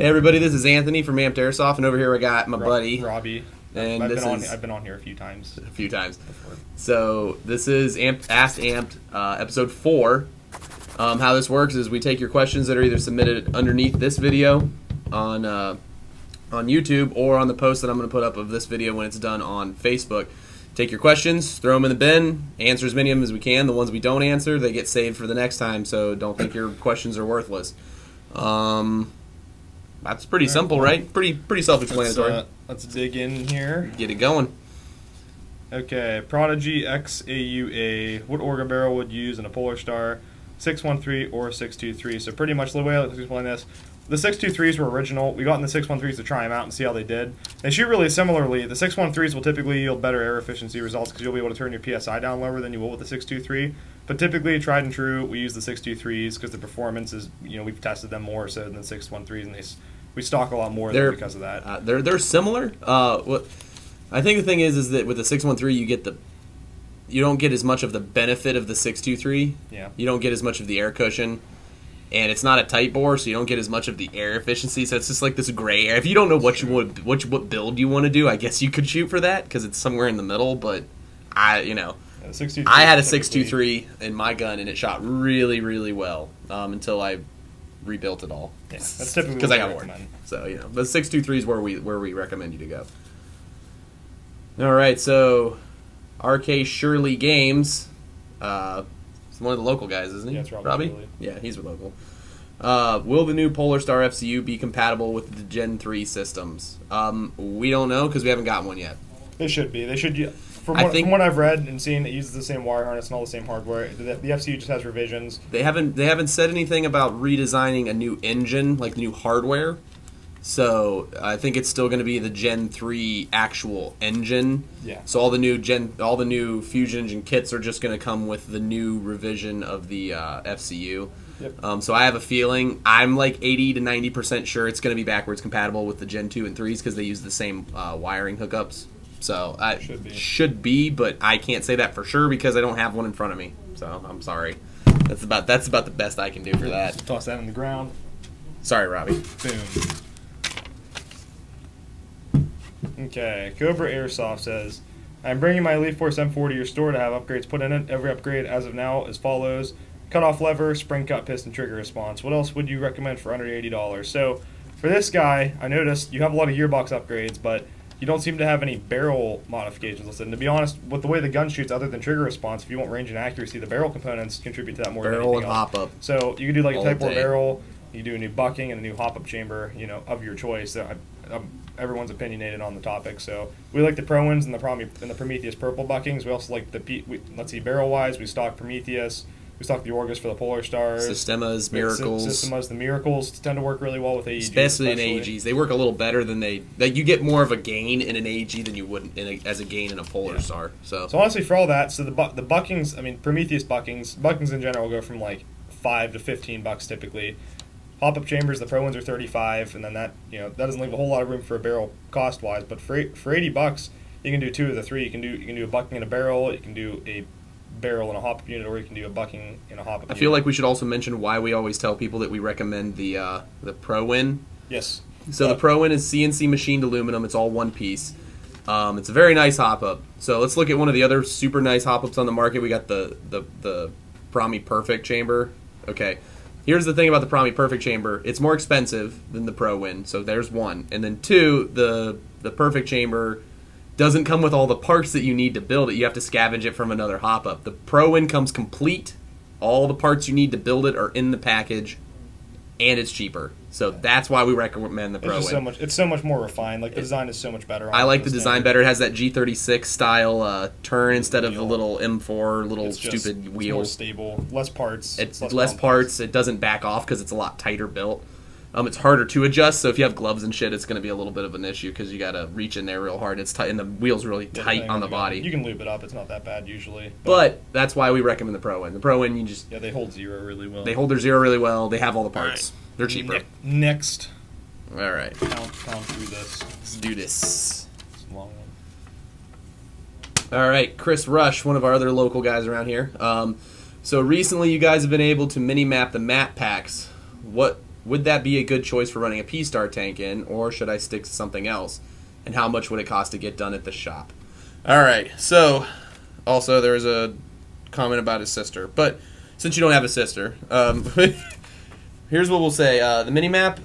Hey everybody, this is Anthony from Minimap Airsoft, and over here I got my buddy Robbie. And I've been on here a few times. Before. So this is Asked Amped, episode 4. How this works is we take your questions that are either submitted underneath this video on YouTube or on the post that I'm going to put up of this video when it's done on Facebook. Take your questions, throw them in the bin, answer as many of them as we can. The ones we don't answer, they get saved for the next time, so don't think your questions are worthless. That's pretty simple, right? Pretty self-explanatory. Let's dig in here. Get it going. Okay, Prodigy XAUA. What Orga barrel would you use in a Polar Star 613 or 623? So pretty much the way I like to explain this, the 623s were original. We got in the 613s to try them out and see how they did. They shoot really similarly. The 613s will typically yield better air efficiency results because you'll be able to turn your PSI down lower than you will with the 623. But typically, tried and true, we use the 623s because the performance is, we've tested them more so than the 613s, and we stock a lot more because of that. They're similar. What I think the thing is that with the 613 you don't get as much of the benefit of the 623. Yeah. You don't get as much of the air cushion, and it's not a tight bore, so you don't get as much of the air efficiency. So it's just like this gray air. If you don't know what what build you want to do, I guess you could shoot for that because it's somewhere in the middle. But I had a 623 in my gun, and it shot really, really well until I rebuilt it all. Yeah, that's typically because I got bored. So the 623 is where we recommend you to go. All right, so RK Shirley Games, he's one of the local guys, isn't he? Yeah, it's Robbie. Shirley. Yeah, he's local. Will the new Polar StarFCU be compatible with the Gen 3 systems? We don't know because we haven't gotten one yet. They should be. They should. From what I've read and seen, it uses the same wire harness and all the same hardware. The FCU just has revisions. They haven't said anything about redesigning a new engine, like new hardware. So I think it's still going to be the Gen 3 actual engine. Yeah. So all the new Fusion engine kits are just going to come with the new revision of the FCU. Yep. So I have a feeling, I'm like 80 to 90% sure it's going to be backwards compatible with the Gen 2 and 3s because they use the same wiring hookups. So should be, but I can't say that for sure because I don't have one in front of me. So I'm sorry. That's about the best I can do for that. Toss that on the ground. Sorry, Robbie. Boom. Okay, Cuba Airsoft says, I'm bringing my Elite Force M4 to your store to have upgrades put in it. Every upgrade as of now as follows: cutoff lever, spring cut, piston, trigger response. What else would you recommend for under $80? So for this guy, I noticed you have a lot of gearbox upgrades, but you don't seem to have any barrel modifications listed. And to be honest, with the way the gun shoots, other than trigger response, if you want range and accuracy, the barrel components contribute to that more than anything else. Barrel and hop-up. So you can do like a Type 4 barrel, you can do a new bucking and a new hop-up chamber, of your choice. So everyone's opinionated on the topic. So we like the Pro-Wins and the Prometheus purple buckings. We also like barrel-wise, we stock Prometheus. We stock the Orgas for the Polar Stars. Systemas, Miracles. Systemas, the Miracles tend to work really well with AEGs. Especially in AEGs. They work a little better than you get more of a gain in an AEG than you would as a gain in a Polar Star. So honestly, for all that, so the buckings, Prometheus buckings in general go from like $5 to $15 typically. Pop-up chambers, the Pro ones are $35, and then that doesn't leave a whole lot of room for a barrel cost-wise. But for $80, you can do two of the three. You can do a bucking and a barrel. You can do a barrel and a hop-up unit, or you can do a bucking and a hop-up unit. I feel like we should also mention why we always tell people that we recommend the Pro-Win. Yes. So the Pro-Win is CNC machined aluminum. It's all one piece. It's a very nice hop-up. So let's look at one of the other super nice hop-ups on the market. We got the Promi Perfect chamber. Okay. Here's the thing about the Promi Perfect chamber. It's more expensive than the Pro-Win. So there's one. And then two, the Perfect chamber doesn't come with all the parts that you need to build it. You have to scavenge it from another hop-up. The Pro-Win comes complete. All the parts you need to build it are in the package, and it's cheaper. So that's why we recommend the Pro-Win. It's so much more refined. Like, the design is so much better. I like the design better. It has that G36 style turn instead of the little M4 stupid wheel. It's more stable. Less parts. It's less parts. It doesn't back off because it's a lot tighter built. It's harder to adjust, so if you have gloves and shit, it's going to be a little bit of an issue because you got to reach in there real hard. It's tight, and the wheel's really tight on the body. You can lube it up; it's not that bad usually. But that's why we recommend the Pro-Win. The Pro-Win, you just they hold zero really well. They hold their zero really well. They have all the parts. Right. They're cheaper. Next. All right. Count through this. Let's do this. It's a long one. All right, Chris Rush, one of our other local guys around here. So recently, you guys have been able to mini-map the map packs. What would that be a good choice for running a P-Star tank in, or should I stick to something else? And how much would it cost to get done at the shop? All right, so also there's a comment about his sister, but since you don't have a sister, here's what we'll say: the Minimap,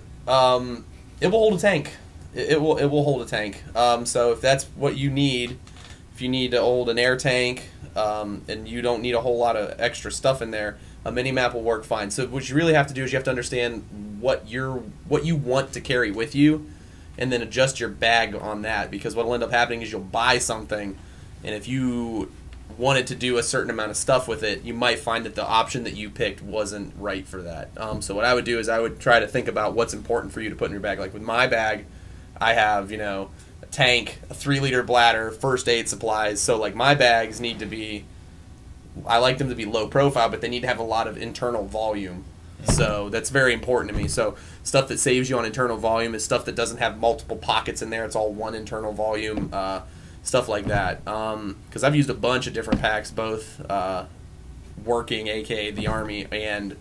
it will hold a tank. It will hold a tank. So if that's what you need, if you need to hold an air tank, and you don't need a whole lot of extra stuff in there, a Minimap will work fine. So what you really have to do is you have to understand what you want to carry with you, and then adjust your bag on that, because what will end up happening is you'll buy something, and if you wanted to do a certain amount of stuff with it, you might find that the option that you picked wasn't right for that. So what I would do is I would try to think about what's important for you to put in your bag. Like with my bag, I have, a tank, a 3-liter bladder, first aid supplies. So like my bags need to be, I like them to be low profile, but they need to have a lot of internal volume. So that's very important to me. So stuff that saves you on internal volume is stuff that doesn't have multiple pockets in there. It's all one internal volume, stuff like that. Because I've used a bunch of different packs, both working, aka the Army, and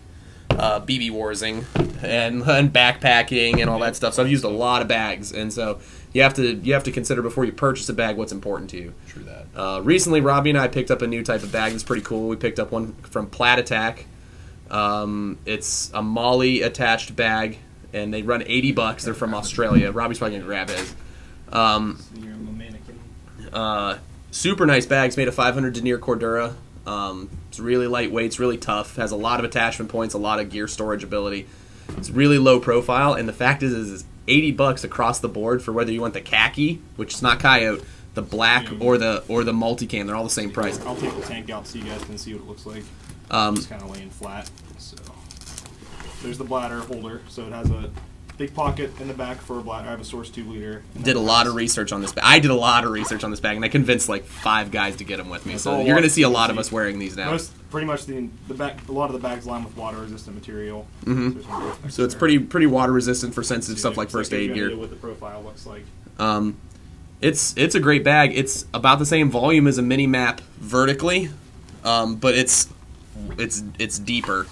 BB warsing and backpacking and all that stuff. So I've used a lot of bags, and so you have to consider before you purchase a bag what's important to you. True that. Recently, Robbie and I picked up a new type of bag that's pretty cool. We picked up one from Plat Attack. It's a Molly attached bag, and they run $80. They're from Australia. Robbie's probably gonna grab his. Super nice bag. It's made of 500 denier Cordura. It's really lightweight. It's really tough. Has a lot of attachment points, a lot of gear storage ability. It's really low profile, and the fact is $80 across the board for whether you want the khaki, which is not coyote, the black, or the multicam. They're all the same price. I'll take the tank out so you guys can see what it looks like. Just kind of laying flat. So there's the bladder holder. So it has a big pocket in the back for a bladder. I have a Source 2-liter. Did a lot of research on this bag. I did a lot of research on this bag, and I convinced like 5 guys to get them with me. So you're going to see a lot of us wearing these now. Pretty much the back. A lot of the bags lined with water-resistant material. So it's pretty water-resistant for sensitive stuff like first aid gear. What the profile looks like. It's a great bag. It's about the same volume as a Minimap vertically, but it's deeper.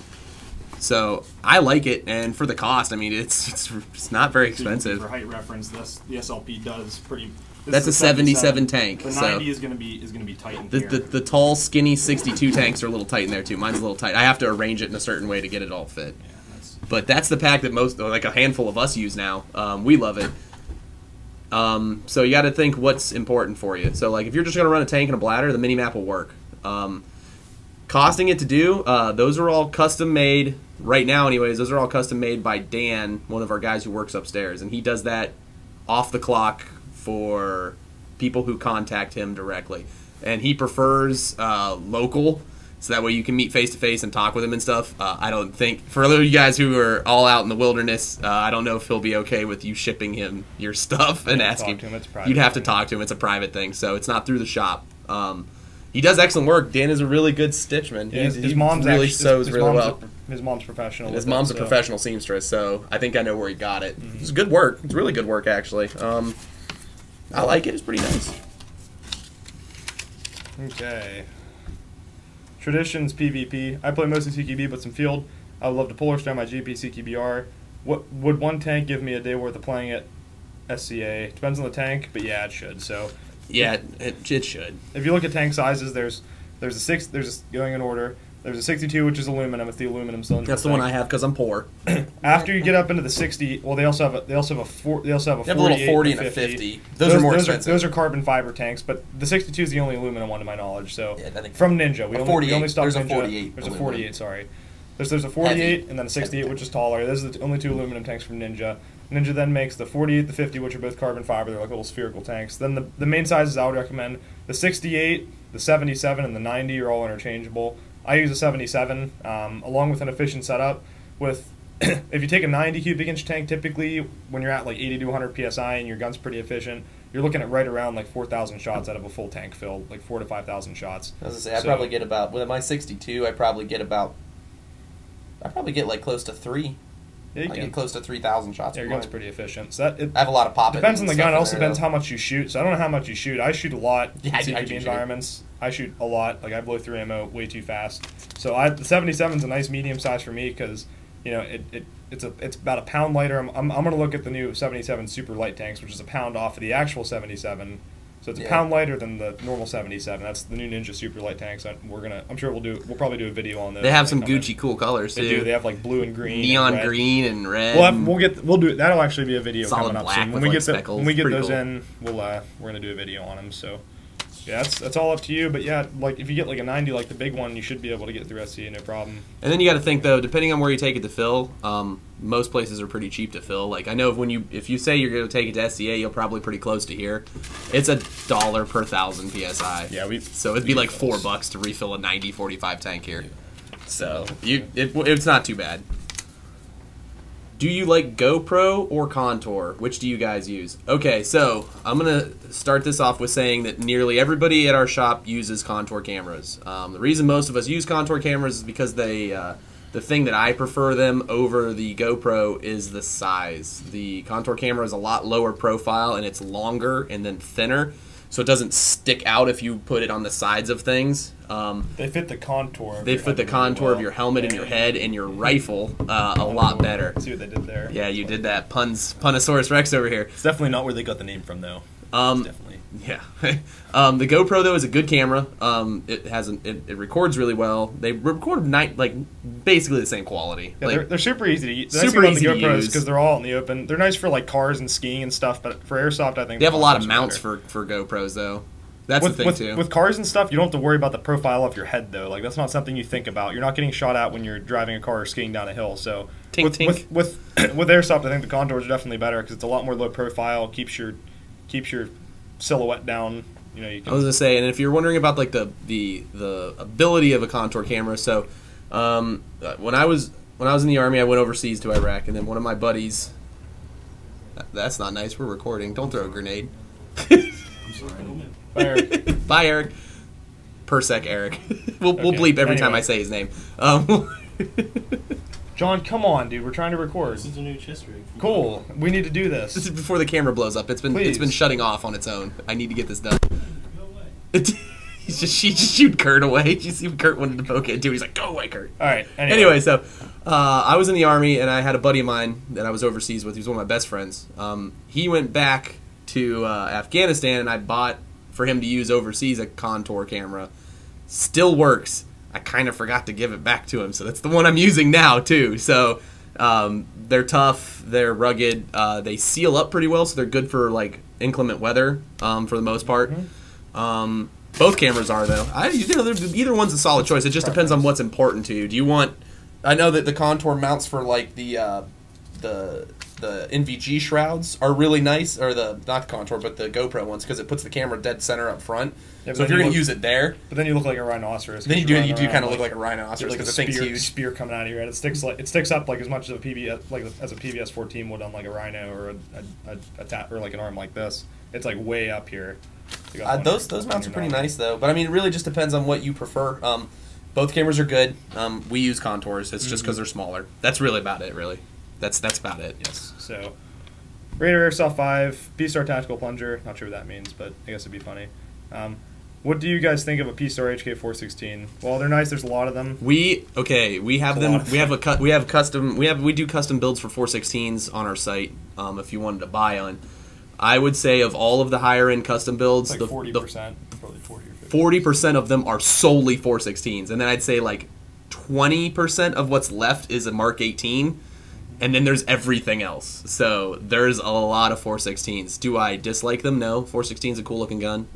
So I like it, and for the cost, I mean, it's not very expensive. For height reference, the SLP does pretty. That's a 77 tank. The 90 is going to be tight in here. The tall, skinny 62 tanks are a little tight in there too. Mine's a little tight. I have to arrange it in a certain way to get it all fit. Yeah, but that's the pack that like a handful of us use now. We love it. So you got to think what's important for you. So like if you're just going to run a tank and a bladder, the Minimap will work. Costing it to do, those are all custom made right now anyways. Those are all custom made by Dan, one of our guys who works upstairs, and he does that off the clock for people who contact him directly, and he prefers local, so that way you can meet face to face and talk with him and stuff. I don't think, for you guys who are all out in the wilderness, I don't know if he'll be okay with you shipping him your stuff and asking. You'd have to talk to him. It's a private thing, so it's not through the shop. He does excellent work. Dan is a really good stitchman. Yeah, his mom's really sews really well. His mom's professional. His mom's a professional seamstress, so I think I know where he got it. It's good work. It's really good work, actually. I like it. It's pretty nice. Okay. Traditions PvP. I play mostly CQB, but some field. I would love to Polar Star my GP CQBR. What would one tank give me a day worth of playing it? SCA. Depends on the tank, but yeah, it should. So. Yeah, it should. If you look at tank sizes, there's going in order. There's a 62, which is aluminum. It's the aluminum cylinder. That's the one I have because I'm poor. After you get up into the 60, well, they also have a 40 little 40 and a 50. Those are more expensive. Those are carbon fiber tanks, but the 62 is the only aluminum one to my knowledge. So yeah, from Ninja, we only stock There's Ninja. A 48. There's a 48. Sorry. There's a 48 heavy. And then a 68, which is taller. Those are the only 2 aluminum tanks from Ninja. Ninja then makes the 48, the 50, which are both carbon fiber. They're like little spherical tanks. Then the main sizes I would recommend, the 68, the 77, and the 90 are all interchangeable. I use a 77 along with an efficient setup. With if you take a 90 cubic inch tank, typically when you're at like 80 to 100 psi and your gun's pretty efficient, you're looking at right around like 4,000 shots out of a full tank filled, like 4,000 to 5,000 shots. I was gonna say I probably get about with my 62. I probably get like close to 3. Yeah, I get close to 3,000 shots. Yeah, your gun's pretty efficient. So I have a lot of pop. Depends on the gun. It also depends how much you shoot. So I don't know how much you shoot. I shoot a lot in CQB environments. I shoot a lot. Like I blow through ammo way too fast. So the 77 is a nice medium size for me because it it's about a pound lighter. I'm going to look at the new 77 super light tanks, which is a pound off of the actual 77. So it's a pound lighter than the normal 77. That's the new Ninja super light tanks. I'm sure we'll probably do a video on those. They have some Gucci cool colors too. They do. They have like blue and green, neon and green and red. We'll do it. That'll actually be a video solid coming up black soon. with When we get speckles. those cool. in, we're gonna do a video on them. So yeah, that's all up to you. But yeah, like if you get like a 90, like the big one, you should be able to get through SCA no problem. And then you got to think though, depending on where you take it to fill, most places are pretty cheap to fill. Like I know if you say you're going to take it to SCA, you'll probably pretty close to here. It's $1 per 1,000 psi. Yeah, so it'd be like $4 to refill a 90-45 tank here. So it's not too bad. Do you like GoPro or Contour? Which do you guys use? Okay, so I'm going to start this off with saying that nearly everybody at our shop uses Contour cameras. The reason most of us use Contour cameras is because the thing that I prefer them over the GoPro is the size. The Contour camera is a lot lower profile and it's longer and then thinner, so it doesn't stick out if you put it on the sides of things. They fit the contour. They fit the contour of your helmet and your head and your rifle a lot better. See what they did there. Yeah, you did that. Punosaurus Rex over here. It's definitely not where they got the name from, though. Definitely. Yeah. The GoPro though is a good camera. It records really well. They record basically the same quality. Yeah, they're super easy to use. Super easy to GoPros use because they're all in the open. They're nice for like cars and skiing and stuff, but for airsoft, I think they have a lot of mounts for GoPros though. That's the thing too. With cars and stuff, you don't have to worry about the profile of your head though. Like that's not something you think about. You're not getting shot at when you're driving a car or skiing down a hill. So with airsoft, I think the contours are definitely better because it's a lot more low profile. Keeps your silhouette down. You know, I was gonna say, and if you're wondering about like the ability of a contour camera, so when I was in the Army, I went overseas to Iraq, and then one of my buddies. That's not nice. We're recording. Don't throw a grenade. I'm sorry. Bye, Eric. Bye, Eric. Per sec, Eric. We'll bleep every time I say his name. John, come on, dude. We're trying to record. This is a new chest rig. Cool. We need to do this. This is before the camera blows up. It's been shutting off on its own. I need to get this done. Go away. She just shoot Kurt away. Did you see what Kurt wanted to poke it too? He's like, "Go away, Kurt." All right. Anyway, so I was in the Army, and I had a buddy of mine that I was overseas with. He was one of my best friends. He went back to Afghanistan, and I bought for him to use overseas a Contour camera. Still works. I kind of forgot to give it back to him, so that's the one I'm using now too. So they're tough, they're rugged, they seal up pretty well, so they're good for like inclement weather for the most part. Both cameras are though. Either one's a solid choice. It just depends on what's important to you. Do you want? I know that the Contour mounts for like the NVG shrouds are really nice, or not the Contour, but the GoPro ones, because it puts the camera dead center up front. Yeah, so if you're going to use it there, but then you look like a rhinoceros. Then you do kind of look like a rhinoceros because the thing's huge. Spear coming out of your head. It sticks up like as much as a PBS, as a PBS 14 would on like a rhino or or like an arm like this. It's like way up here. Those mounts are pretty nice though, but I mean, it really just depends on what you prefer. Both cameras are good. We use Contours. It's just because they're smaller. That's really about it. Really, that's about it. Yes. So, Raider Airsoft 5, P-Star Tactical Plunger. Not sure what that means, but I guess it'd be funny. What do you guys think of a P-Star HK416? Well, they're nice. There's a lot of them. We have them. We do custom builds for 416s on our site. If you wanted to buy one, I would say of all of the higher end custom builds, it's like 40%, probably 40 or 40% of them are solely 416s, and then I'd say like 20% of what's left is a Mark 18, and then there's everything else. So there's a lot of 416s. Do I dislike them? No. 416 is a cool looking gun.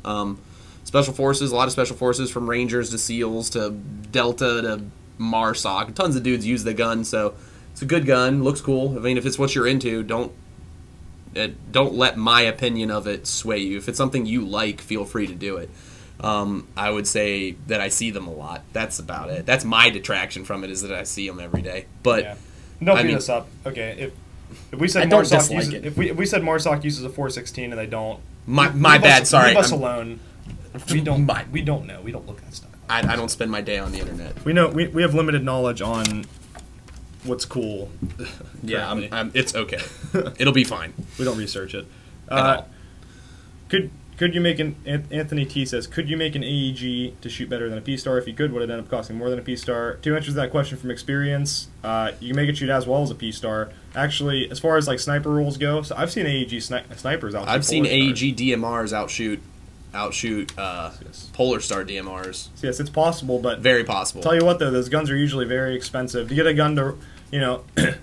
Special Forces, a lot of Special Forces, from Rangers to SEALs to Delta to MARSOC. Tons of dudes use the gun, so it's a good gun. Looks cool. I mean, if it's what you're into, don't let my opinion of it sway you. If it's something you like, feel free to do it. I would say that I see them a lot. That's about it. That's my detraction from it, is that I see them every day. But yeah. Don't beat us up. Okay, if we said MARSOC uses, if we said MARSOC uses a 416 and they don't, my bad. Sorry, leave us alone. We don't know. We don't look at that stuff. I don't spend my day on the internet. We know we have limited knowledge on what's cool. Yeah, it's okay. It'll be fine. We don't research it. At all. Could Could you make Anthony T says, could you make an AEG to shoot better than a P-Star? If you could, would it end up costing more than a P-Star? To answer that question from experience, you can make it shoot as well as a P-Star. Actually, as far as like sniper rules go, so I've seen AEG snipers outshoot. I've seen AEG DMRs outshoot Polar Star DMRs. So yes, it's possible, but very possible. Tell you what though, those guns are usually very expensive. To get a gun to,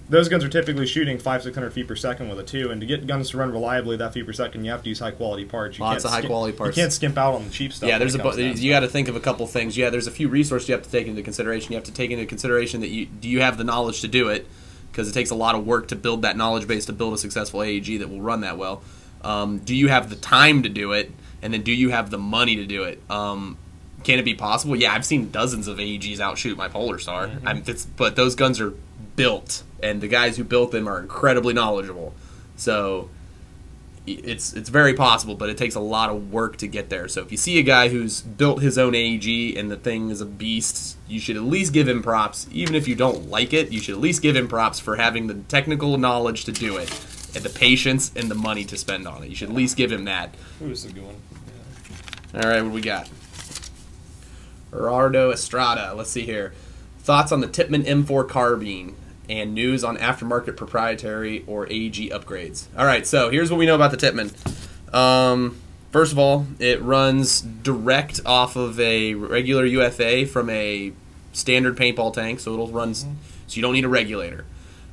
those guns are typically shooting 500-600 feet per second with a 2, and to get guns to run reliably that feet per second, you have to use high quality parts. Lots of high quality parts. You can't skimp out on the cheap stuff. Yeah, you got to think of a couple things. Yeah, there's a few resources you have to take into consideration. You have to take into consideration that do you have the knowledge to do it, because it takes a lot of work to build that knowledge base to build a successful AEG that will run that well. Do you have the time to do it? And then do you have the money to do it? Can it be possible? Yeah, I've seen dozens of AEGs outshoot my Polar Star. But those guns are built, and the guys who built them are incredibly knowledgeable. So it's very possible, but it takes a lot of work to get there. So if you see a guy who's built his own AEG and the thing is a beast, you should at least give him props. Even if you don't like it, you should at least give him props for having the technical knowledge to do it, and the patience and the money to spend on it. You should at least give him that. Who's a good one? Yeah. All right, what do we got? Gerardo Estrada. Let's see here. Thoughts on the Tippmann M4 carbine and news on aftermarket proprietary or AEG upgrades. All right, so here's what we know about the Tippmann. First of all, it runs direct off of a regular UFA from a standard paintball tank, so it'll run. So you don't need a regulator.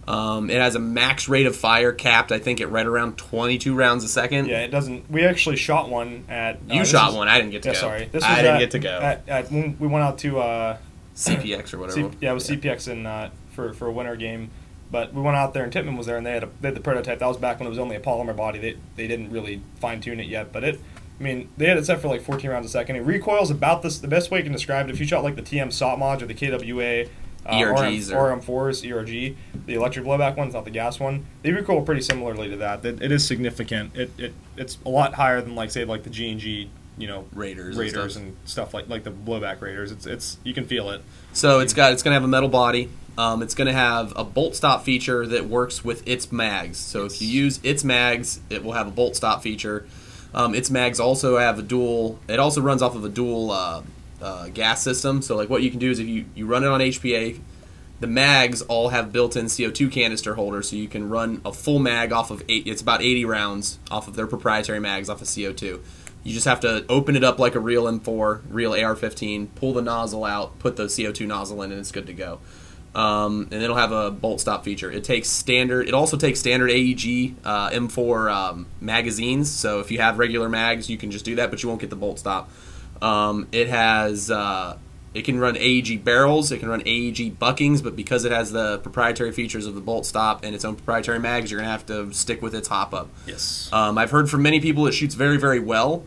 It has a max rate of fire capped, I think, at right around 22 rounds a second. Yeah, it doesn't. We actually shot one at. You shot one. I didn't get to go. Sorry, I didn't get to go. When we went out to CPX or whatever. Yeah, it was CPX in for a winter game. But we went out there and Tippmann was there, and they had the prototype. That was back when it was only a polymer body. They didn't really fine tune it yet, but they had it set for like 14 rounds a second. It recoils about this. The best way you can describe it, if you shot like the TM SOT mods or the KWA. ERGs or RM4s, ERG, the electric blowback ones, not the gas one. They recoil pretty similarly to that. It is significant. It's a lot higher than like the G&G, Raiders and stuff like the blowback Raiders. It's you can feel it. So it's gonna have a metal body. It's gonna have a bolt stop feature that works with its mags. So if you use its mags, it will have a bolt stop feature. Its mags also have a dual. It also runs off of a dual. Gas system. So like what you can do is if you run it on HPA, the mags all have built-in CO2 canister holders, so you can run a full mag off of it's about 80 rounds off of their proprietary mags off of CO2. You just have to open it up like a real M4, real AR-15, pull the nozzle out, put the CO2 nozzle in, and it's good to go. And it'll have a bolt stop feature. It also takes standard AEG M4 magazines. So if you have regular mags, you can just do that, but you won't get the bolt stop. It can run AEG barrels, it can run AEG buckings, but because it has the proprietary features of the bolt stop and its own proprietary mags, you're going to have to stick with its hop-up. Yes. I've heard from many people it shoots very, very well.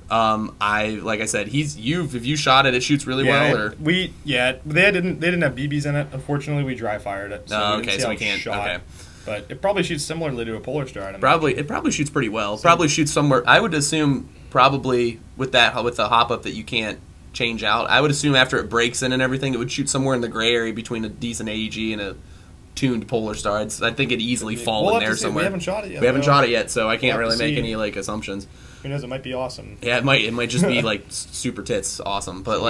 Like I said, if you shot it shoots really well. Or they didn't have BBs in it. Unfortunately, we dry fired it. So we can't. Shot. Okay. But it probably shoots similarly to a Polar Star. It probably shoots pretty well. Probably shoots somewhere. I would assume probably with the hop up that you can't change out. I would assume after it breaks in and everything, it would shoot somewhere in the gray area between a decent AEG and a tuned Polar Star. I think it'd easily fall in there somewhere. We haven't shot it yet. We haven't shot it yet, so I can't really make any assumptions. Who knows? It might be awesome. Yeah, it might just be like super tits awesome, but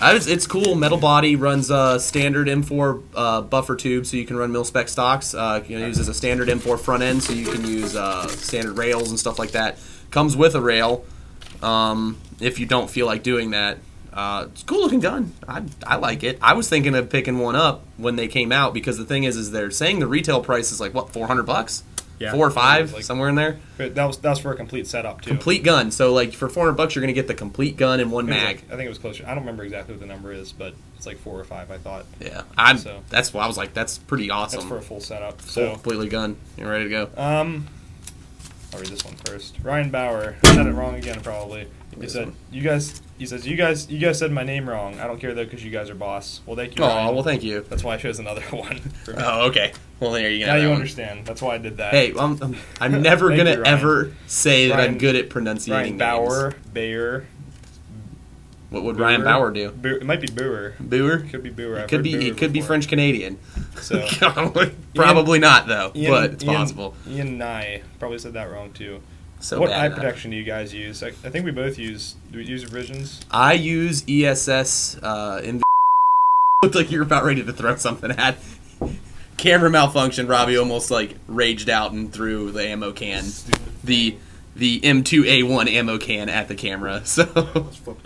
it's cool. Metal body, runs standard M4 buffer tube, so you can run mil-spec stocks. Uses a standard M4 front end, so you can use standard rails and stuff like that. Comes with a rail if you don't feel like doing that. It's a cool looking gun. I like it. I was thinking of picking one up when they came out because the thing is they're saying the retail price is like, what, $400? Yeah, 4 or 5, somewhere in there. But that was for a complete setup too. Complete gun. So like for $400, you're gonna get the complete gun and one mag. I think it was closer. I don't remember exactly what the number is, but it's like 4 or 5. I thought. Yeah, that's why I was like, that's pretty awesome. That's for a full setup. Completely gun. You're ready to go. I'll read this one first. Ryan Bauer. I said it wrong again, probably. He said, you guys said my name wrong. I don't care, though, because you guys are boss. Well, thank you, Ryan. Oh, well, thank you. That's why I chose another one. Oh, okay. Well, there you go. Now you understand. That's why I did that. Hey, I'm never going to ever say that I'm good at pronunciating names. Bauer, names. Bayer. What would Ryan Bauer do? It might be Boer. Boer? It could be Boer. It could be French Canadian. So probably not though, but it's possible. Ian Nye probably said that wrong too. so what bad eye at it. protection do you guys use? I think we both use. Do we use Visions? I use ESS. Looked like you were about ready to throw something at. Camera malfunction. Robbie almost like raged out and threw the ammo can, the M2A1 ammo can at the camera. So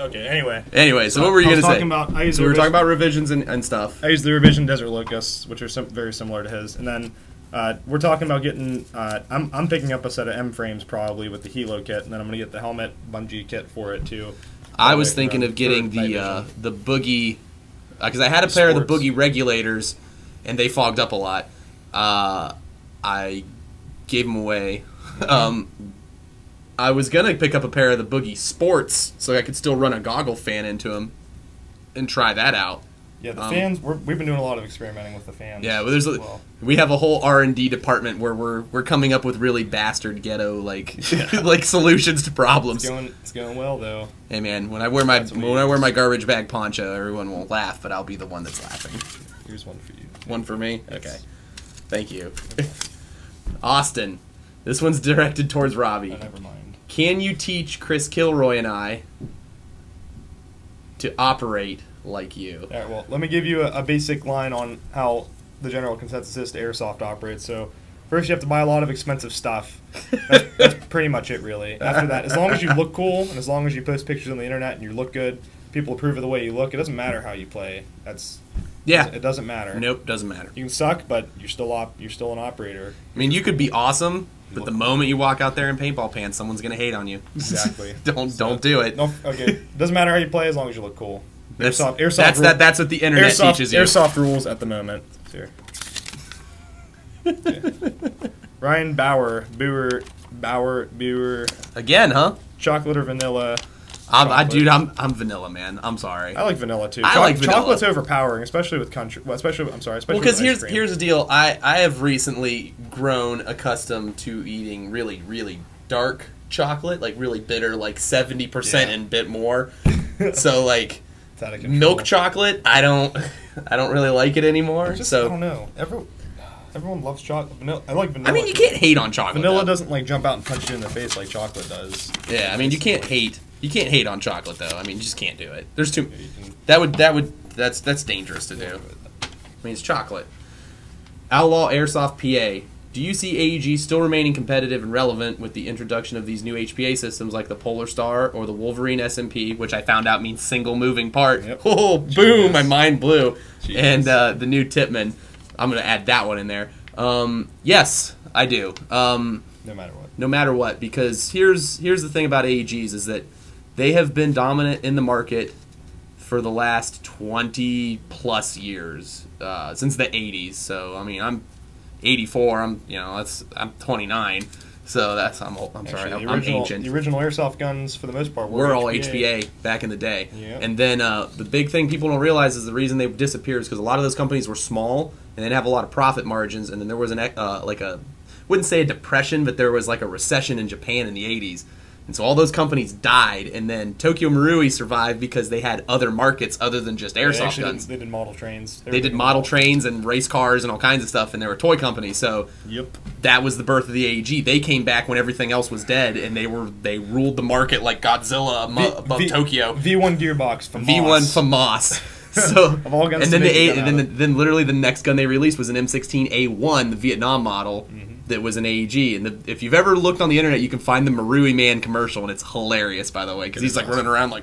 Okay. Anyway. anyway, so what were you gonna say? So we were talking about revisions and stuff. I use the Revision Desert Locusts, which are very similar to his, and then we're talking about getting. I'm picking up a set of M frames probably with the Helo kit, and then I'm gonna get the helmet bungee kit for it too. I was thinking of getting the Boogie, because I had a pair of the Boogie regulators, and they fogged up a lot. I gave them away. I was gonna pick up a pair of the Boogie Sports so I could still run a goggle fan into them and try that out. Yeah, the fans. We've been doing a lot of experimenting with the fans. Yeah, well, we have a whole R&D department where we're coming up with really bastard ghetto like like solutions to problems. It's going well though. Hey man, when I wear my garbage bag poncho, everyone will laugh, but I'll be the one that's laughing. Here's one for you. One for me? Okay. Thank you. Austin. This one's directed towards Robbie. Oh, never mind. Can you teach Chris Kilroy and I to operate like you? All right, well, let me give you a basic line on how the general consensus is to airsoft operates. So, first you have to buy a lot of expensive stuff. That's pretty much it, really. After that, as long as you look cool and as long as you post pictures on the internet and you look good, people approve of the way you look. It doesn't matter how you play. It doesn't matter. Nope, doesn't matter. You can suck, but you're still an operator. I mean, you could be awesome, but the moment you walk out there in paintball pants, someone's gonna hate on you. Exactly. Don't do it. No, okay. Doesn't matter how you play as long as you look cool. That's what the internet teaches you. Airsoft rules at the moment. Here. Okay. Ryan Bauer. Again, huh? Chocolate or vanilla? I'm vanilla, man. I'm sorry. I like vanilla too. I like vanilla. Chocolate's overpowering, especially with country. Well, especially with ice cream. Here's the deal. I have recently grown accustomed to eating really, really dark chocolate, like really bitter, like 70% and bit more. So like milk chocolate, I don't really like it anymore. I don't know. Everyone loves chocolate. Vanilla. I like vanilla. I mean, you can't hate on chocolate. Vanilla doesn't like jump out and punch you in the face like chocolate does. Yeah, I mean, you can't hate. You can't hate on chocolate though. I mean, you just can't do it. There's too. That's dangerous to do. I mean, it's chocolate. Outlaw Airsoft PA. Do you see AEG still remaining competitive and relevant with the introduction of these new HPA systems like the Polar Star or the Wolverine SMP, which I found out means single moving part? Yep. Oh, boom! My mind blew. And the new Tipman. I'm gonna add that one in there. Yes, I do. No matter what. No matter what, because here's the thing about AEGs is that they have been dominant in the market for the last 20 plus years, since the 80s. So I mean, I'm 84. I'm 29. So I'm ancient. The original airsoft guns, for the most part, were all HPA back in the day. Yep. And then the big thing people don't realize is the reason they disappeared is because a lot of those companies were small and they didn't have a lot of profit margins. And then there was wouldn't say a depression, but there was like a recession in Japan in the 80s. And so all those companies died, and then Tokyo Marui survived because they had other markets other than just airsoft guns. They did model trains. They did model trains and race cars and all kinds of stuff, and they were toy companies. So that was the birth of the AEG. They came back when everything else was dead, and they ruled the market like Godzilla above Tokyo. V1 gearbox from V1 from Moss. So of all guns, and then literally the next gun they released was an M16A1, the Vietnam model. That was an AEG, and if you've ever looked on the internet, you can find the Marui Man commercial, and it's hilarious, by the way, because he's like running around like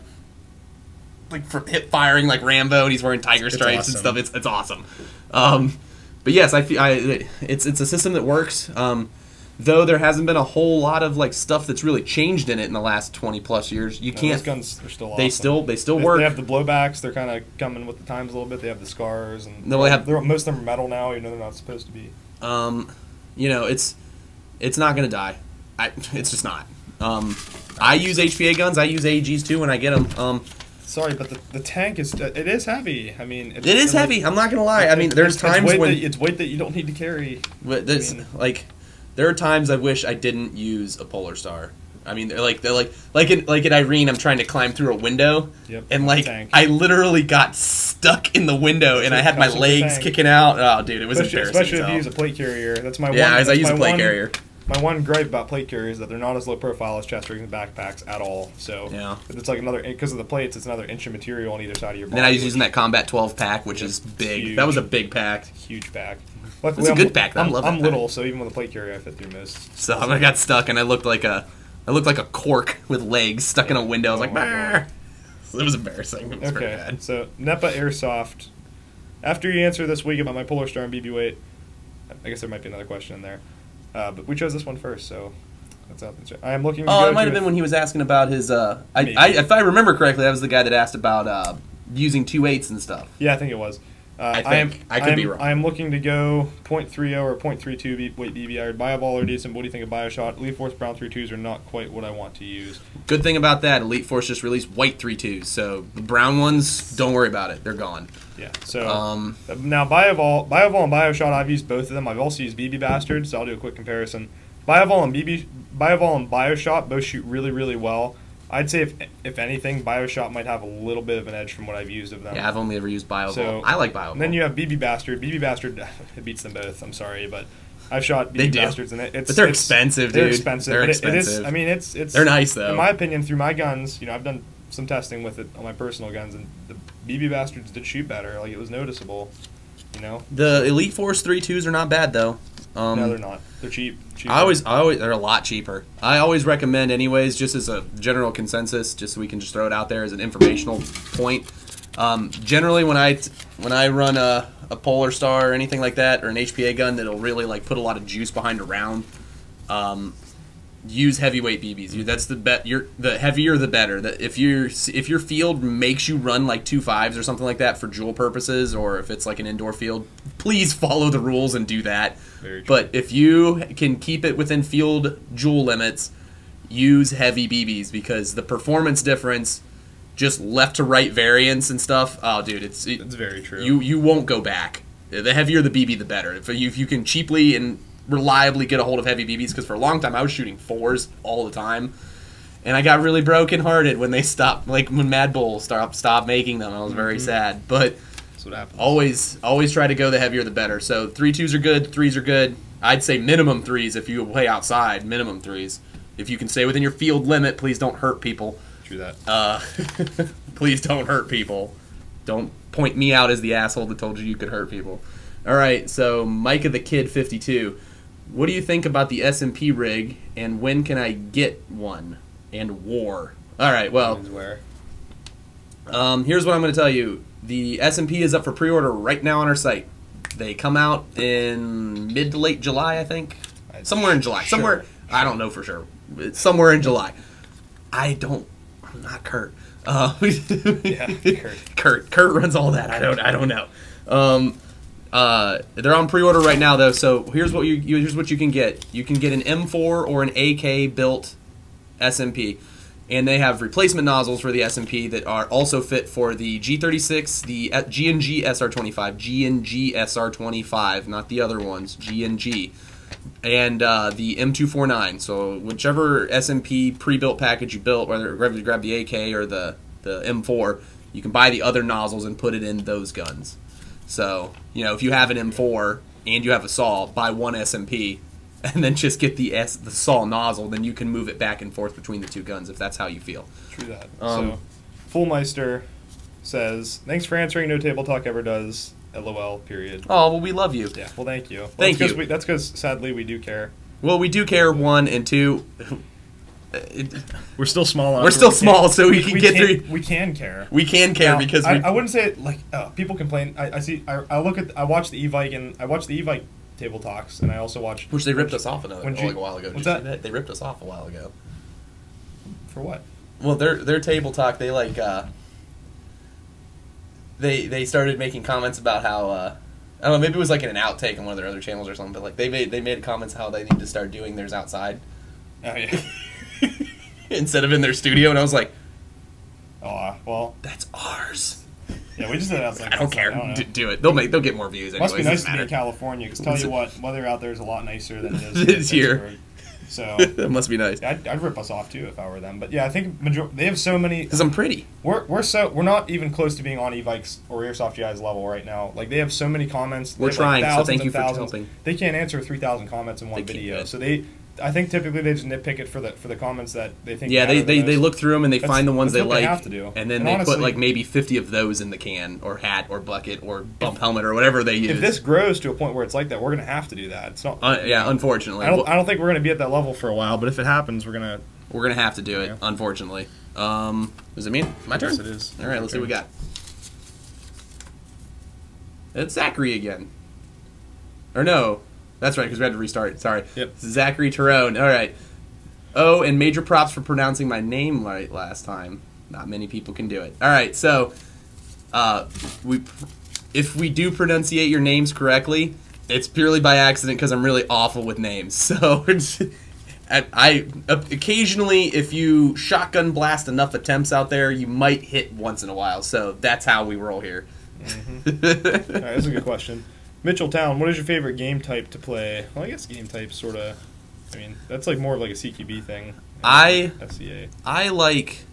hip firing like Rambo, and he's wearing tiger stripes and stuff. It's awesome. But yes, it's a system that works. Though there hasn't been a whole lot of like stuff that's really changed in it in the last 20 plus years. Those guns are still awesome. They still work. They have the blowbacks. They're kind of coming with the times a little bit. They have the scars, and most of them are metal now. They're not supposed to be. It's not gonna die. It's just not. I use HPA guns. I use AEGs too when I get them. Sorry, but the tank is heavy. I mean, it is heavy. I'm not gonna lie. I mean, there's times when it's weight that you don't need to carry. But there are times I wish I didn't use a Polar Star. I mean, like in Irene, I'm trying to climb through a window, and I literally got stuck in the window, and I had my legs kicking out. Oh, dude, it was embarrassing. Especially if you use a plate carrier. That's my one. Yeah, I use a plate carrier. my one gripe about plate carriers is that they're not as low profile as chest rigs and backpacks at all. So Yeah. it's like another, because of the plates, it's another inch of material on either side of your body. And then I was using that Combat 12 pack, which is big. huge. That was a big pack. Huge pack. It's a good pack, though. I love that I'm pack. little, so even with a plate carrier, I fit through most. So I got stuck, and I looked like a cork with legs stuck in a window. I was like, Oh my "Brr." So it was embarrassing. It was pretty Okay, bad. so Nepa Airsoft. After you answer this week about my Polar Star and BB weight, I guess there might be another question in there. But we chose this one first, so that's up. I am looking to Oh, go it might to have been when he was asking about his. Maybe. If I remember correctly, that was the guy that asked about using 2.8s and stuff. Yeah, I think it was. I could be wrong. I am looking to go .30 or .32 weight BB. I would buy a ball or decent. What do you think of BioShot? Elite Force Brown 32s are not quite what I want to use. Good thing about that, Elite Force just released white 3.2s, so the brown ones, don't worry about it. They're gone. Yeah. So now BioVol and BioShot, I've used both of them. I've also used BB Bastard, so I'll do a quick comparison. BioVol and BioShot both shoot really, really well. I'd say if anything, BioShot might have a little bit of an edge from what I've used of them. Yeah, I've only ever used BioVol. So, I like BioVol. And then you have BB Bastard. BB Bastard, it beats them both. I'm sorry, but I've shot BB Bastards, and but they're expensive, dude. They're expensive. They're But expensive. It is. I mean, it's. They're nice though. In my opinion, through my guns, I've done some testing with it on my personal guns, and the BB Bastards did shoot better. Like, it was noticeable. The Elite Force 3.2s are not bad though. No, they're not. They're cheap. I always, they're a lot cheaper. I always recommend, anyways, just as a general consensus, just so we can just throw it out there as an informational point. Generally, when I run a Polar Star or anything like that, or an HPA gun that'll really like put a lot of juice behind a round, use heavyweight BBs. That's the bet. The heavier the better. That if your field makes you run like 2.5s or something like that for jewel purposes, or if it's like an indoor field, please follow the rules and do that. Very true. But if you can keep it within field jewel limits, use heavy BBs, because the performance difference, just left to right variance and stuff. Oh, dude, it's very true. You won't go back. The heavier the BB, the better. If you can cheaply and reliably get a hold of heavy BBs, because for a long time I was shooting 4s all the time, and I got really brokenhearted when they stopped, like when Mad Bull stopped making them. I was very sad, but that's what happens. Always try to go the heavier the better. So 3.2s are good, 3s are good. I'd say minimum 3s if you play outside. Minimum 3s. If you can stay within your field limit, please don't hurt people. True that. Please don't hurt people. Don't point me out as the asshole that told you could hurt people. All right, so Micah the Kid 52. What do you think about the S&P rig, and when can I get one? And war. All right, well, here's what I'm going to tell you. The S&P is up for pre-order right now on our site. They come out in mid to late July, I think. Somewhere in July. Somewhere, I don't know for sure. It's somewhere in July. I'm not Kurt. Yeah, Kurt. Kurt runs all that. I don't know. They're on pre-order right now though. So here's what you can get. You can get an M4 or an AK built SMP, and they have replacement nozzles for the SMP that are also fit for the G36, the G&G SR25, G&G SR25, not the other ones, G&G, and the M249. So whichever SMP pre-built package you built, whether you grab the AK or the M4, you can buy the other nozzles and put it in those guns. So, if you have an M4 and you have a saw, buy one SMP and then just get the saw nozzle, then you can move it back and forth between the two guns if that's how you feel. True that. So, Fullmeister says, thanks for answering. No table talk ever does. LOL, period. Oh, well, we love you. Yeah, well, thank you. Thank you. That's because, sadly, we do care. Well, we do care, one, and two... We're still small. We're still small, so we can get through. We can care. We can care because I wouldn't say it like people complain. I watch the e-Vike, and I watch the e-Vike table talks, and I also watch which they ripped us off a while ago. What's that? They ripped us off a while ago. For what? Well, their table talk, they like they started making comments about how I don't know, maybe it was like in an outtake on one of their other channels or something, but like they made comments how they need to start doing theirs outside. Oh yeah. Instead of in their studio, and I was like, "Oh, well, that's ours." Yeah, we just did it outside. I don't care. Do it. They'll get more views. Must be nice to be in California, because tell you what, weather out there is a lot nicer than it is it's here. So that must be nice. I'd rip us off too if I were them. But yeah, I think they have so many. Because I'm pretty. We're not even close to being on e-Vikes or Airsoft GI's level right now. Like, they have so many comments. We're trying. So thank you for helping. They can't answer 3,000 comments in one video. So they I think typically they just nitpick it for the comments that they think. Yeah, they look through them and they find the ones they what like, they have to do. and then they honestly, put like maybe 50 of those in the can or hat or bucket or bump helmet or whatever they use. If this grows to a point where it's like that, we're gonna have to do that. It's not. Yeah, unfortunately, I don't think we're gonna be at that level for a while. But if it happens, we're gonna have to do it. Unfortunately. Does it mean my turn? Yes, it is. All right, let's see what we got. It's Zachary again. Or no, that's right, because we had to restart. Sorry. Yep. Zachary Tyrone. All right. Oh, and major props for pronouncing my name right last time. Not many people can do it. All right, so if we do pronunciate your names correctly, it's purely by accident because I'm really awful with names. So I occasionally, if you shotgun blast enough attempts out there, you might hit once in a while. So that's how we roll here. Mm-hmm. All right, that's a good question. Mitchell Town, what is your favorite game type to play? Well, I guess game type sort of. I mean, that's like more of like a CQB thing. SCA. I like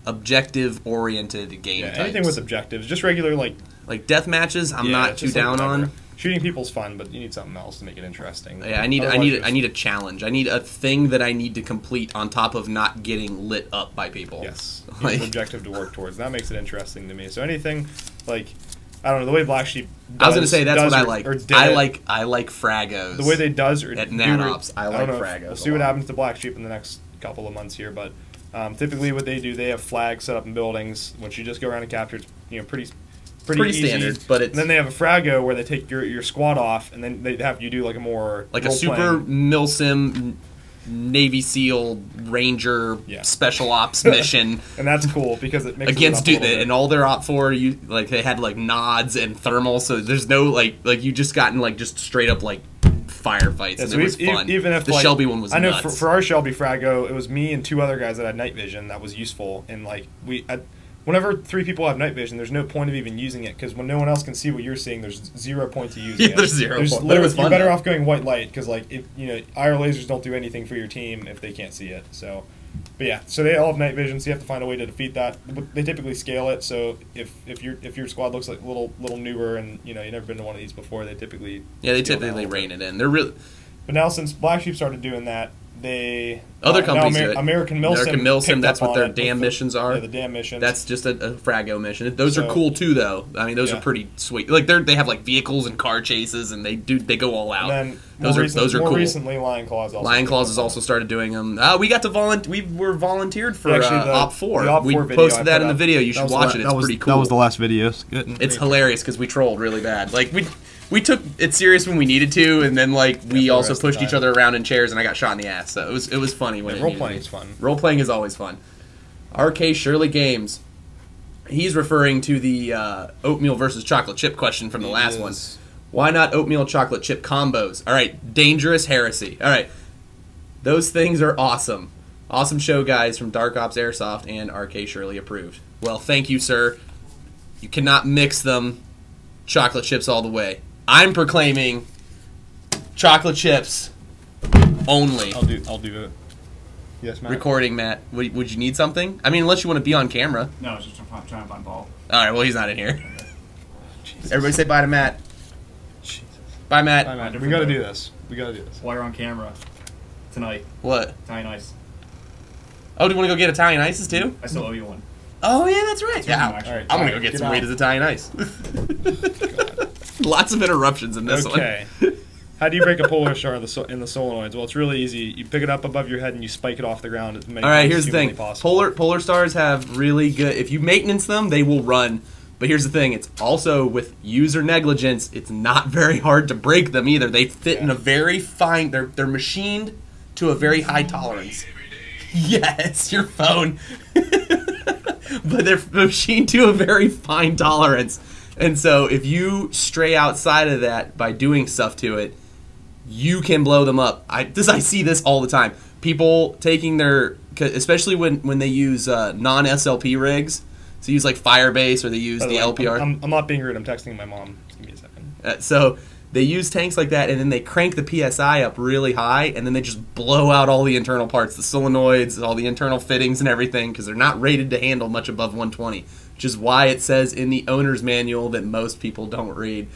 objective-oriented game types. Anything with objectives, just regular like death matches. I'm not too down on. Shooting people's fun, but you need something else to make it interesting. Yeah, I need a challenge. I need a thing that I need to complete on top of not getting lit up by people. Yes, an objective to work towards. That makes it interesting to me. So anything like, I don't know, the way Black Sheep does, I was going to say that's what I like. I like fragos. The way they does or at NatOps, I like fragos. We'll see what happens to Black Sheep in the next couple of months here, but typically what they do, they have flags set up in buildings. Once you just go around and capture, it's pretty easy. Standard, but it's... And then they have a frago where they take your squad off, and then they have you do like a more like a super milsim Navy SEAL Ranger special ops mission, and that's cool because it makes against and all their Op 4 they had like nods and thermal, so there's no like you just gotten like just straight up like firefights, and so it was fun. Even if the Shelby one was, I know nuts. For our Shelby frago, it was me and two other guys that had night vision that was useful, and whenever three people have night vision, there's no point of even using it because when no one else can see what you're seeing, there's 0 point to using it. There's 0 point. You're better off going white light because IR lasers don't do anything for your team if they can't see it. So, but yeah, so they all have night vision, so you have to find a way to defeat that. They typically scale it, so if your squad looks like a little newer and you've never been to one of these before, they typically rein it in. They're really. But now since Black Sheep started doing that, other companies do it. American Milsim, that's what their dam missions are. Yeah, the dam missions. That's just a frago mission. Those are cool too, though. I mean, those are pretty sweet. Like they have like vehicles and car chases, and they go all out. And then those are cool. More recently, Lion Claws has also started doing them. We got to we were volunteered for Op 4. The Op 4 we posted that in the video. You should watch it. It's pretty cool. That was the last video. Good. It's hilarious because we trolled really bad. Like we took it serious when we needed to, and then we also pushed each other around in chairs, and I got shot in the ass. So it was funny when role playing is fun. Role playing is always fun. RK Shirley Games. He's referring to the oatmeal versus chocolate chip question from the last one. Why not oatmeal chocolate chip combos? All right, dangerous heresy. All right, those things are awesome. Awesome show, guys, from Dark Ops Airsoft and RK Shirley approved. Well, thank you, sir. You cannot mix them. Chocolate chips all the way. I'm proclaiming chocolate chips only. I'll do it. Yes, Matt. Recording, Matt. Would you need something? I mean, unless you want to be on camera. No, it's just trying to find ball. All right. Well, he's not in here. Everybody say bye to Matt. Jesus. Bye, Matt. Bye, Matt. We got to do this. While you're on camera tonight. What? Italian ice. Oh, do you want to go get Italian ices too? I still owe you one. Oh yeah, that's right. Yeah. All right, I'm gonna go get some Rita's Italian ice. Lots of interruptions in this one. Okay. How do you break a Polar Star in the solenoids? Well, it's really easy. You pick it up above your head and you spike it off the ground as many All right, times here's as the thing. humanly possible. Polar Stars have really good... If you maintenance them, they will run. But here's the thing. It's also, with user negligence, it's not very hard to break them either. They fit in a very fine... They're machined to a very high tolerance. Yes, your phone. But they're machined to a very fine tolerance. And so if you stray outside of that by doing stuff to it, you can blow them up. I see this all the time. People taking their, especially when they use non-SLP rigs, so use like Firebase or they use the LPR. I'm not being rude. I'm texting my mom. Give me a second. So they use tanks like that, and then they crank the PSI up really high, and then they just blow out all the internal parts, the solenoids, all the internal fittings and everything, because they're not rated to handle much above 120. Which is why it says in the owner's manual that most people don't read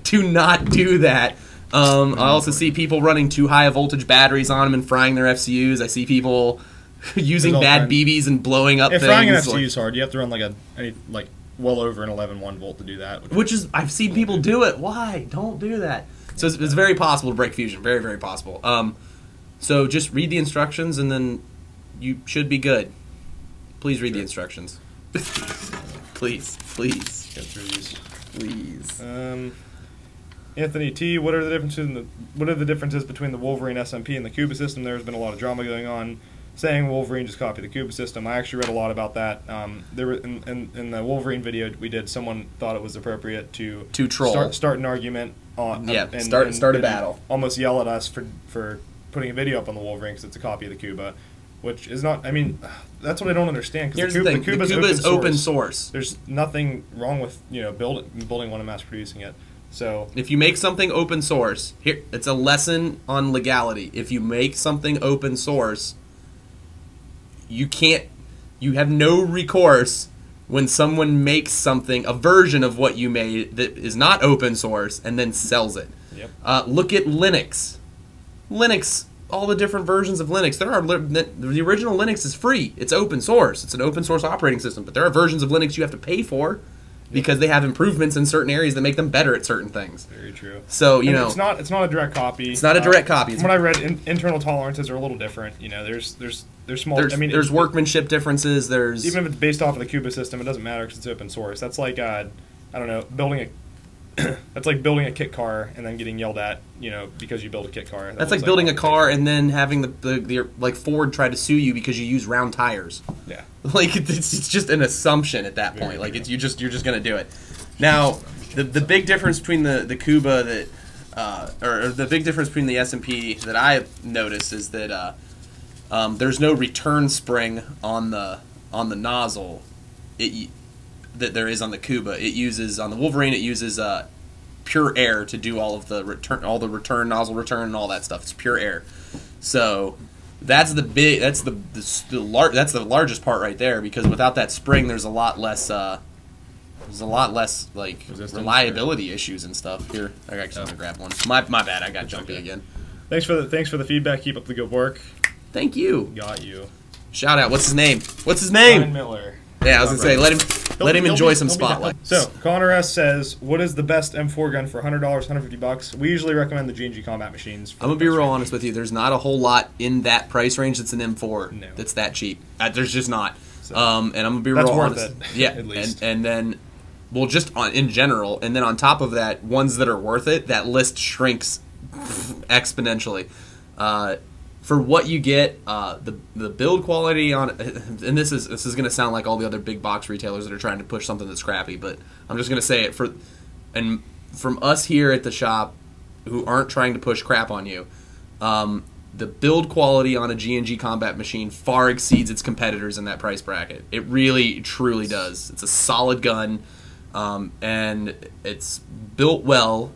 to not do that. I also see people running too high a voltage batteries on them and frying their FCUs. I see people using bad BBs and blowing up things. Frying an FCU is hard. You have to run like well over an 11.1 volt to do that. Which is, I've seen people do it. Why? Don't do that. So it's very possible to break fusion. Very, very possible. So just read the instructions and then you should be good. Please read the instructions. Please. Get through these. Please. Anthony T, what are the differences between the Wolverine SMP and the Cuba system? There's been a lot of drama going on saying Wolverine just copied the Cuba system. I actually read a lot about that. There were in the Wolverine video we did, someone thought it was appropriate to troll, start an argument on start a battle, almost yell at us for putting a video up on the Wolverine because it's a copy of the Cuba, which is not. I mean, that's what I don't understand. Here's the thing: the Cuba is open source. There's nothing wrong with building one and mass producing it. So if you make something open source, here it's a lesson on legality. If you make something open source, you have no recourse when someone makes something, a version of what you made that is not open source and then sells it. Yep. Look at Linux. All the different versions of Linux. The original Linux is free. It's open source. It's an open source operating system. But there are versions of Linux you have to pay for because they have improvements in certain areas that make them better at certain things. Very true. So it's not a direct copy. It's not a direct copy. From what I read, internal tolerances are a little different. There's small. There's workmanship differences. There's even if it's based off of the Cuba system, it doesn't matter because it's open source. That's like I don't know, that's like building a kit car and then getting yelled at, because you build a kit car. That's like building a car and then having the like Ford try to sue you because you use round tires. Yeah. Like it's just an assumption at that point. Like you're just gonna do it. Now the big difference between the Cuba or the big difference between the SMP that I've noticed is that there's no return spring on the nozzle that there is on the Cuba. It uses on the Wolverine. It uses pure air to do all the return nozzle return and all that stuff. It's pure air. So that's the largest part right there, because without that spring, there's a lot less like reliability issues and stuff. Here, I got to grab one. My bad. I got jumpy again. Thanks for the feedback. Keep up the good work. Thank you. Got you. Shout out. What's his name? Ryan Miller. Yeah, I was gonna say let him enjoy some spotlight. So Connor S says, "What is the best M4 gun for $100, $150? We usually recommend the G&G Combat Machines." I'm gonna be real honest with you. There's not a whole lot in that price range that's an M4 No. that's that cheap. There's just not. So, and I'm gonna be that's real worth honest. it, Yeah, at least. and then, well, just in general, and then on top of that, ones that are worth it, that list shrinks exponentially. For what you get, the build quality on, and this is going to sound like all the other big box retailers that are trying to push something that's crappy, but I'm just going to say it from us here at the shop, who aren't trying to push crap on you. The build quality on a G&G Combat Machine far exceeds its competitors in that price bracket. It really, truly does. It's a solid gun, and it's built well.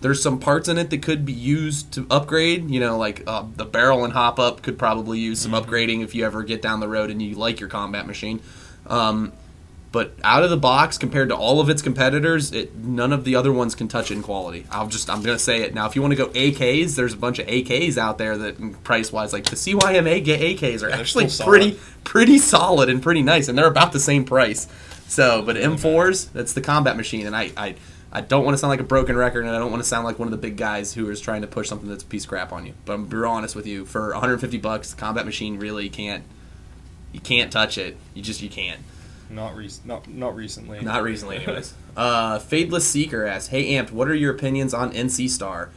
There's some parts in it that could be used to upgrade. Like the barrel and hop up could probably use some upgrading if you ever get down the road and you like your combat machine. But out of the box, compared to all of its competitors, none of the other ones can touch it in quality. I'm going to say it. Now, if you want to go AKs, there's a bunch of AKs out there that, price-wise, like the CYM AKs are actually pretty solid and pretty nice, and they're about the same price. So, but M4s, that's the combat machine, and I don't want to sound like a broken record, and I don't want to sound like one of the big guys who is trying to push something that's a piece of crap on you. But I'm going to be real honest with you. For $150, the combat machine really can't. You can't touch it. You can't. Not recently. Not recently, anyways. Fadeless Seeker asks, "Hey Amped, what are your opinions on NC Star?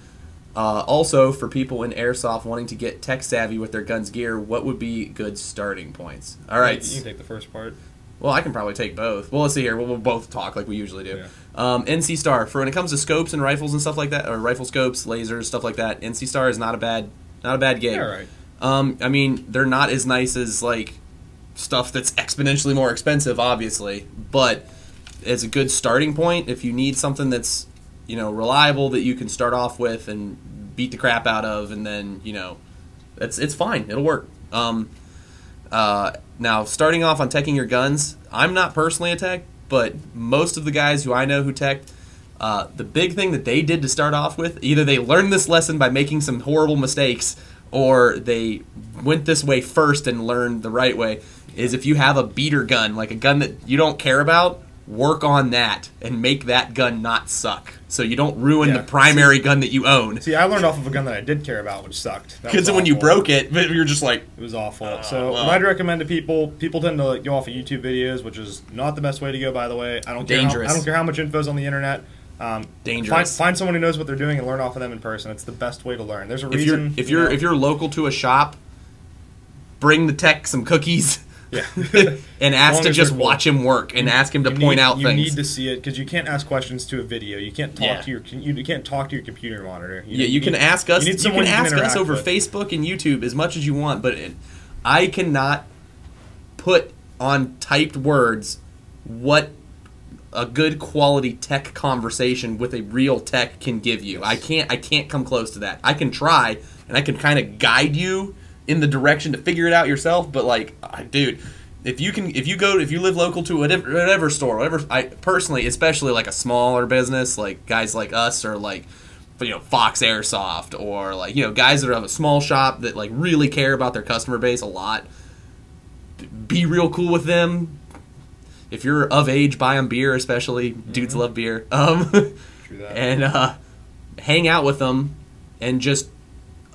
Also, for people in airsoft wanting to get tech savvy with their guns gear, what would be good starting points?" All right. You can take the first part. Well, I can probably take both. Well, let's see here. We'll both talk like we usually do. Yeah. NC Star, for when it comes to scopes and rifles and stuff like that, or rifle scopes, lasers, stuff like that, NC Star is not a bad gig. Yeah, right. I mean, they're not as nice as like stuff that's exponentially more expensive, obviously, but it's a good starting point if you need something that's reliable that you can start off with and beat the crap out of, and then it's fine. It'll work. Now, starting off on teching your guns, I'm not personally a tech, but most of the guys who I know who tech, The big thing that they did to start off with, either they learned this lesson by making some horrible mistakes, or they went this way first and learned the right way, is if you have a beater gun, like a gun that you don't care about, work on that and make that gun not suck, so you don't ruin the primary gun that you own. See, I learned off of a gun that I did care about, which sucked. Because when you broke it, you're just like... It was awful. So what I'd recommend to people tend to go off of YouTube videos, which is not the best way to go, by the way. I don't care how much info's on the internet. Dangerous. Find someone who knows what they're doing and learn off of them in person. It's the best way to learn. There's a reason. If you're local to a shop, bring the tech some cookies. Yeah. And ask to just watch him work and ask him to point out things. You need to see it because you can't ask questions to a video. You can't talk to your computer monitor. You can ask us. You can ask us over Facebook and YouTube as much as you want, but I cannot put on typed words what a good quality tech conversation with a real tech can give you. I can't come close to that. I can try and I can kind of guide you in the direction to figure it out yourself, but like, dude, if you live local to whatever store, I personally, especially like a smaller business, like guys like us, or like, Fox Airsoft, or like, guys that have a small shop that like really care about their customer base a lot, be real cool with them. If you're of age, buy them beer, especially. Dudes love beer. True that. And hang out with them and just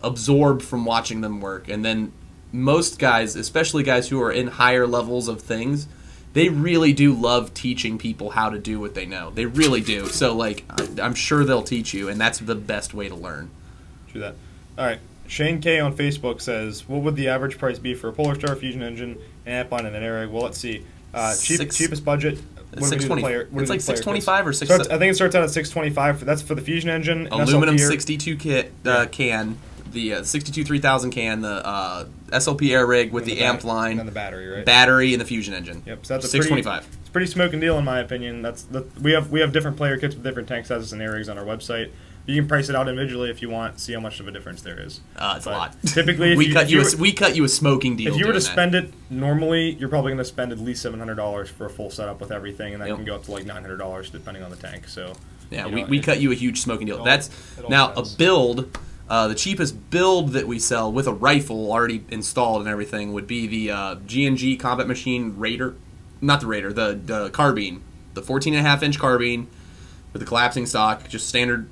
absorb from watching them work. And then most guys, especially guys who are in higher levels of things, they really do love teaching people how to do what they know. They really do. So, like, I'm sure they'll teach you, and that's the best way to learn. True that. All right. Shane K on Facebook says, what would the average price be for a Polar Star fusion engine, an amp line, and an air egg? Well, let's see. Cheapest budget. It's like $625 or $6. I think it starts out at $625. That's for the fusion engine. Aluminum 62 kit can, the 62 3000 can, the SLP air rig with the amp line, and then the battery, right? Battery and the fusion engine. Yep. So that's $625. It's a pretty smoking deal in my opinion. We have different player kits with different tank sizes and air rigs on our website. You can price it out individually if you want. See how much of a difference there is. It's a lot. Typically, we cut you a smoking deal. If you were to spend it normally, you're probably going to spend at least $700 for a full setup with everything, and that can go up to like $900 depending on the tank. So yeah, we cut you a huge smoking deal. That's now a build. The cheapest build that we sell with a rifle already installed and everything would be the G&G Combat Machine Raider, not the Raider, the carbine, the 14.5-inch carbine with the collapsing stock, just standard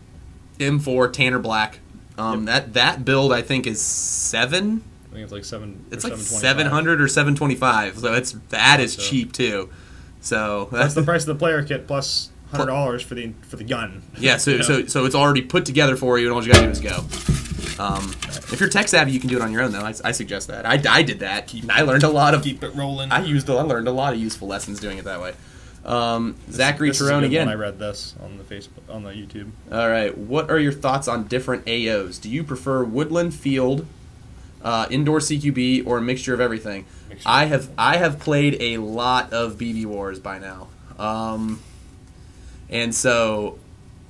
M4 Tanner Black. That build I think is $7. I think it's like $7. It's like $700 or $725. So that is cheap too. So that's the price of the player kit plus $100 for the gun. Yeah. So it's already put together for you, and all you gotta do is go. If you're tech savvy, you can do it on your own though. I suggest that. I did that. I learned a lot of keep it rolling. I learned a lot of useful lessons doing it that way. Zachary Tyrone again. I read this on the YouTube. All right, what are your thoughts on different AOs? Do you prefer woodland, field, indoor CQB, or a mixture of everything? I have played a lot of BB Wars by now, and so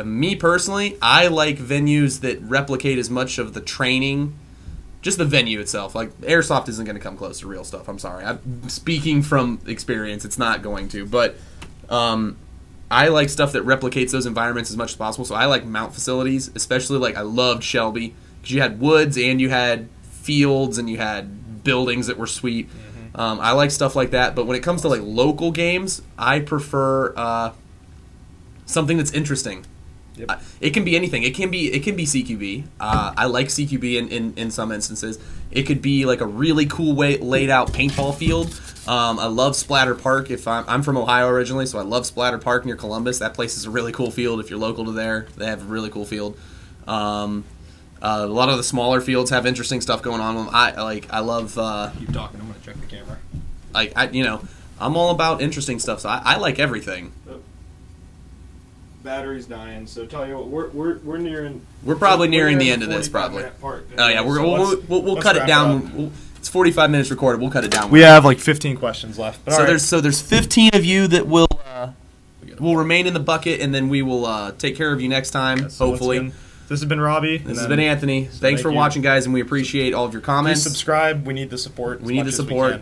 me personally, I like venues that replicate as much of the training. Just the venue itself. Like, Airsoft isn't going to come close to real stuff. I'm sorry. I'm speaking from experience. It's not going to. But I like stuff that replicates those environments as much as possible. So I like mount facilities, especially like I loved Shelby because you had woods and you had fields and you had buildings that were sweet. Mm-hmm. I like stuff like that. But when it comes to like local games, I prefer something that's interesting. Yep. It can be anything. It can be CQB. I like CQB in some instances. It could be like a really cool laid out paintball field. I love Splatter Park. If I'm from Ohio originally, so I love Splatter Park near Columbus. That place is a really cool field. If you're local to there, they have a really cool field. A lot of the smaller fields have interesting stuff going on. I love. Keep talking. I'm gonna check the camera. I'm all about interesting stuff. So I like everything. Battery's dying, so tell you what, we're nearing. We're probably nearing the end of this, probably. Oh yeah, we'll cut it down. It's 45 minutes recorded. We'll cut it down. We have like 15 questions left. But so there's 15 of you that will remain in the bucket, and then we will take care of you next time. Yeah, so hopefully. This has been Robbie. This has been Anthony. Thanks for watching, guys, and we appreciate all of your comments. Please subscribe. We need the support. We need the support.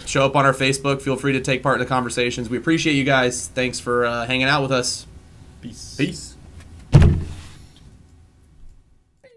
Show up on our Facebook. Feel free to take part in the conversations. We appreciate you guys. Thanks for hanging out with us. Peace. Peace.